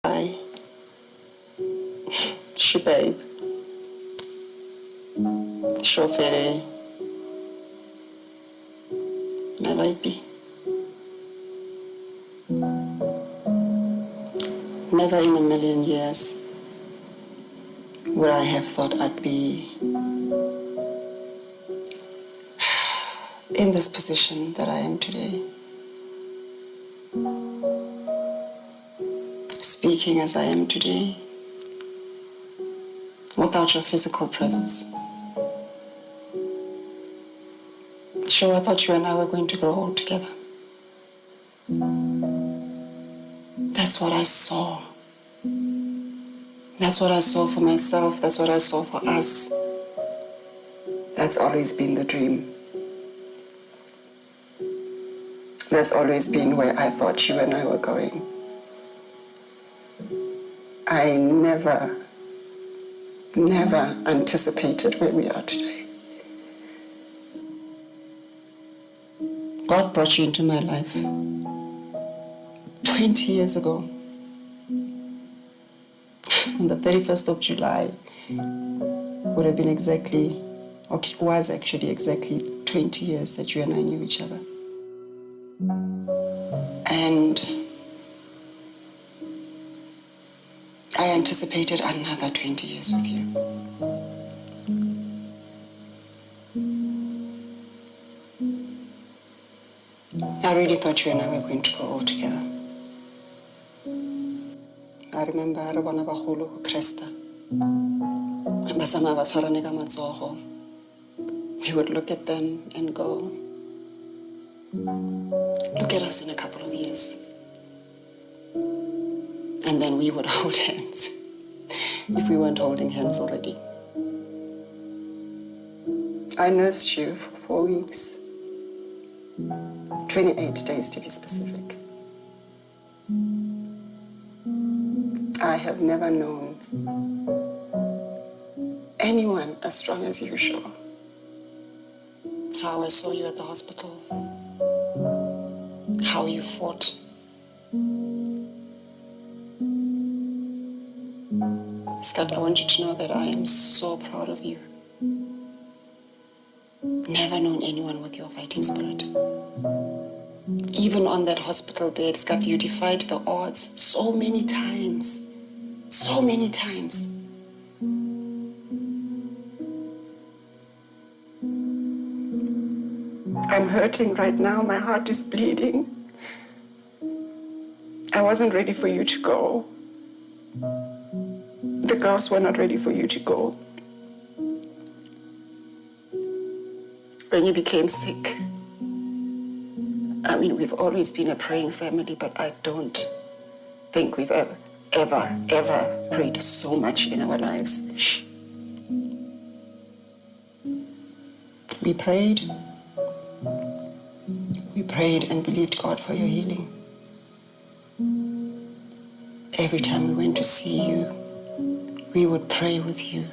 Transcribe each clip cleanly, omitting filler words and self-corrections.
Hi. Babe. Shofere. My lady. Never in a million years would I have thought I'd be in this position that I am today. Speaking as I am today, without your physical presence. Sure, I thought you and I were going to grow old together. That's what I saw. That's what I saw for myself. That's what I saw for us. That's always been the dream. That's always been where I thought you and I were going. I never anticipated where we are today. God brought you into my life 20 years ago. On the 31st of July would have been exactly, or it was actually exactly 20 years that you and I knew each other. And I anticipated another 20 years with you. I really thought you and I were going to go all together. I remember I wana bagolo go Kresta. We would look at them and go, look at us in a couple of years. And then we would hold hands, if we weren't holding hands already. I nursed you for 4 weeks, 28 days to be specific. I have never known anyone as strong as you, Shaw. How I saw you at the hospital, how you fought. Scott, I want you to know that I am so proud of you. Never known anyone with your fighting spirit. Even on that hospital bed, Scott, you defied the odds so many times. So many times. I'm hurting right now. My heart is bleeding. I wasn't ready for you to go. The girls were not ready for you to go. When you became sick, I mean, we've always been a praying family, but I don't think we've ever prayed so much in our lives. We prayed and believed God for your healing. Every time we went to see you, we would pray with you,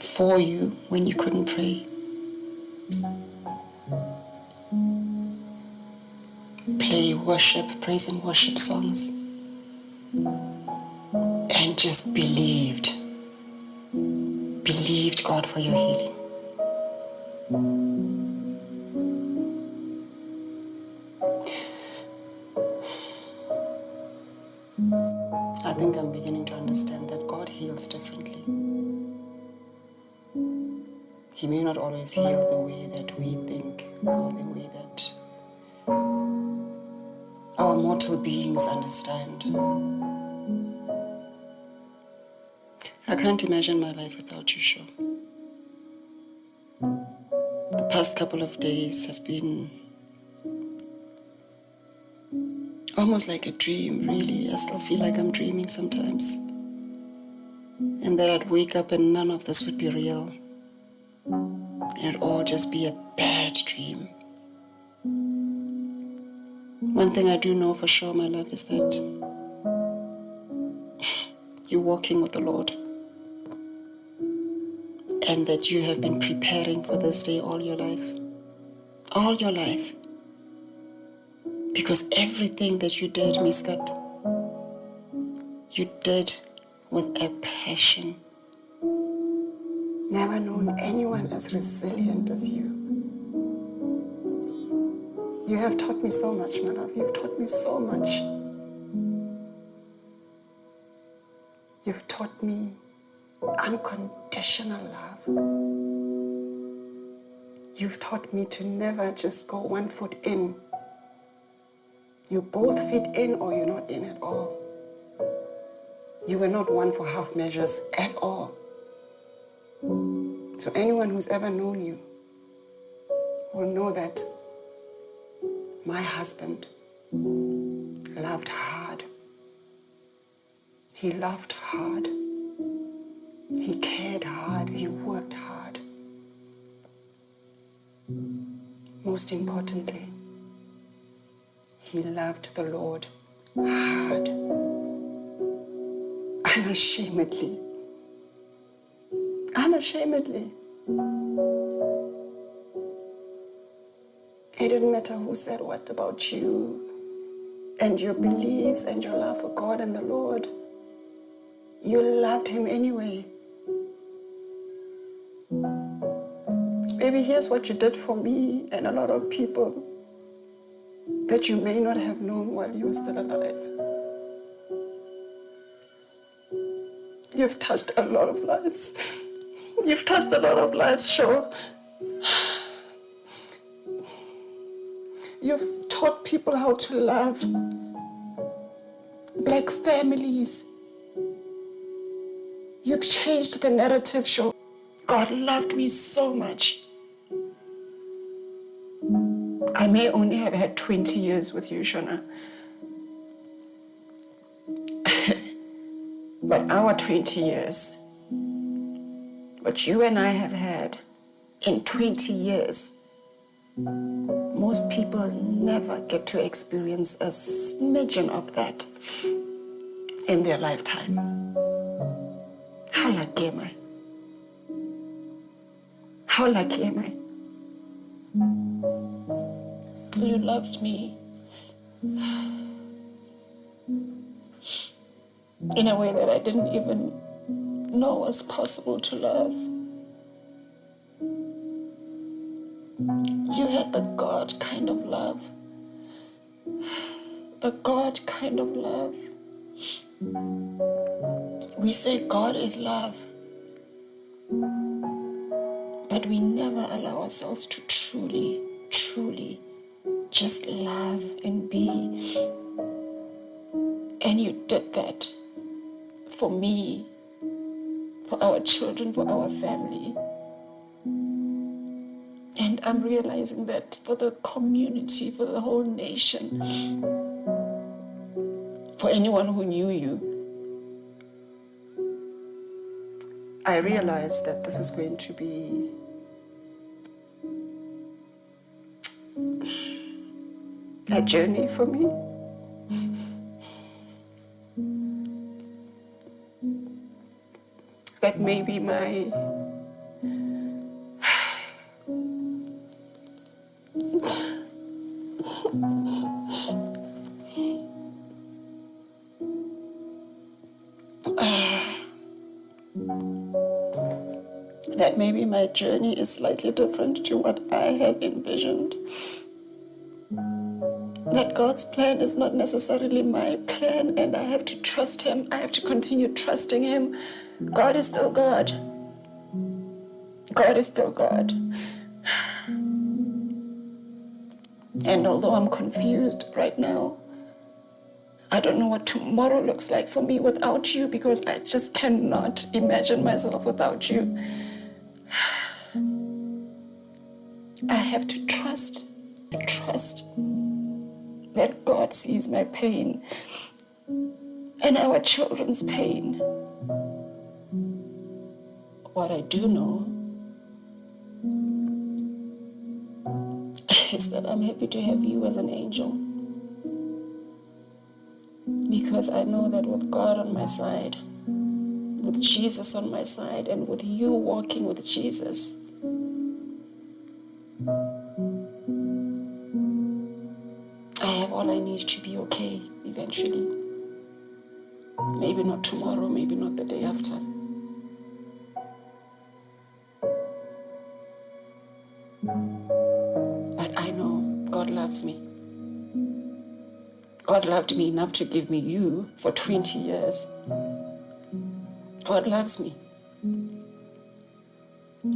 for you when you couldn't pray. Play worship, praise and worship songs. And just believed God for your healing. I think I'm beginning to understand that God heals differently. He may not always heal the way that we think or the way that our mortal beings understand. I can't imagine my life without you, Sho. The past couple of days have been almost like a dream, really. I still feel like I'm dreaming sometimes. And that I'd wake up and none of this would be real. And it'd all just be a bad dream. One thing I do know for sure, my love, is that you're walking with the Lord. And that you have been preparing for this day all your life. All your life. Because everything that you did, Miss Kat, You did with a passion. Never known anyone as resilient as you. You have taught me so much, my love. You've taught me so much. You've taught me unconditional love. You've taught me to never just go 1 foot in. You both fit in or you're not in at all. You were not one for half measures at all. So anyone who's ever known you will know that my husband loved hard. He loved hard. He cared hard. He worked hard. Most importantly, he loved the Lord hard. Unashamedly. Unashamedly. It didn't matter who said what about you and your beliefs and your love for God and the Lord. You loved him anyway. Maybe here's what you did for me and a lot of people that you may not have known while you were still alive. You've touched a lot of lives. You've touched a lot of lives, sure. You've taught people how to love. Black families. You've changed the narrative, sure. God loved me so much. I may only have had 20 years with you, Shona. But our 20 years, what you and I have had in 20 years, most people never get to experience a smidgen of that in their lifetime. How lucky am I? How lucky am I? You loved me in a way that I didn't even know was possible to love. You had the God kind of love. The God kind of love. We say God is love, but we never allow ourselves to truly just love and be. And you did that for me, for our children, for our family. And I'm realizing that for the community, for the whole nation, for anyone who knew you, I realized that this is going to be a journey for me. That may be my that maybe my journey is slightly different to what I had envisioned. That God's plan is not necessarily my plan, and I have to trust him. I have to continue trusting him. God is still God. God is still God. And although I'm confused right now, I don't know what tomorrow looks like for me without you, because I just cannot imagine myself without you. I have to trust that God sees my pain and our children's pain. What I do know is that I'm happy to have you as an angel, because I know that with God on my side, with Jesus on my side, and with you walking with Jesus, I have all I need to be okay eventually. Maybe not tomorrow, maybe not the day after. But I know God loves me. God loved me enough to give me you for 20 years. God loves me.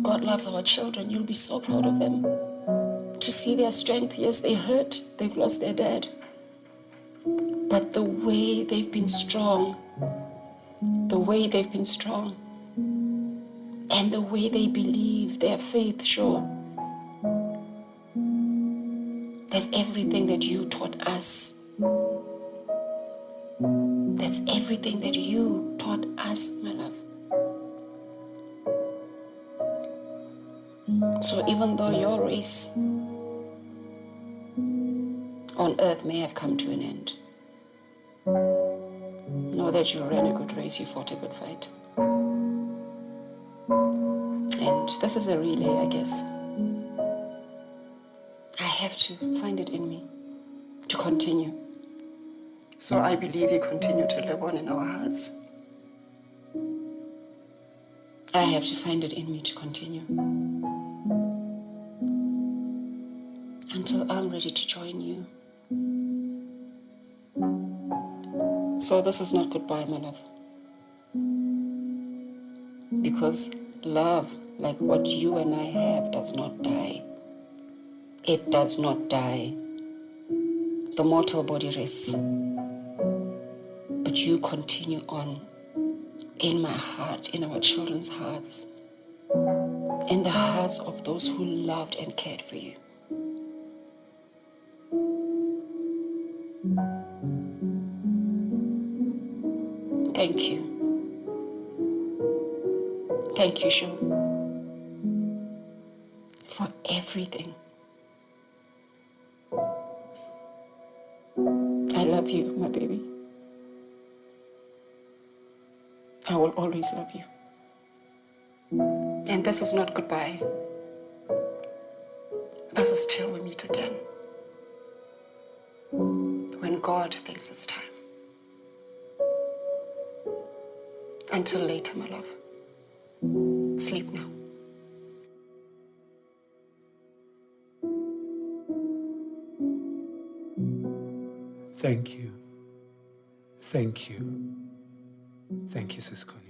God loves our children. You'll be so proud of them. To see their strength. Yes, they hurt. They've lost their dad. But the way they've been strong, and the way they believe, their faith, sure. That's everything that you taught us. That's everything that you taught us, my love. So even though your race on earth may have come to an end, know that you ran a good race, you fought a good fight. And this is a relay, I guess. I have to find it in me to continue. So I believe you continue to live on in our hearts. I have to find it in me to continue until I'm ready to join you. So this is not goodbye, my love. Because love, like what you and I have, does not die. It does not die. The mortal body rests. But you continue on in my heart, in our children's hearts, in the hearts of those who loved and cared for you. Thank you. Thank you, Sho, for everything. I love you, my baby. I will always love you. And this is not goodbye. This is till we meet again. When God thinks it's time. Until later, my love. Sleep now. Thank you. Thank you. Thank you, Sis Connie.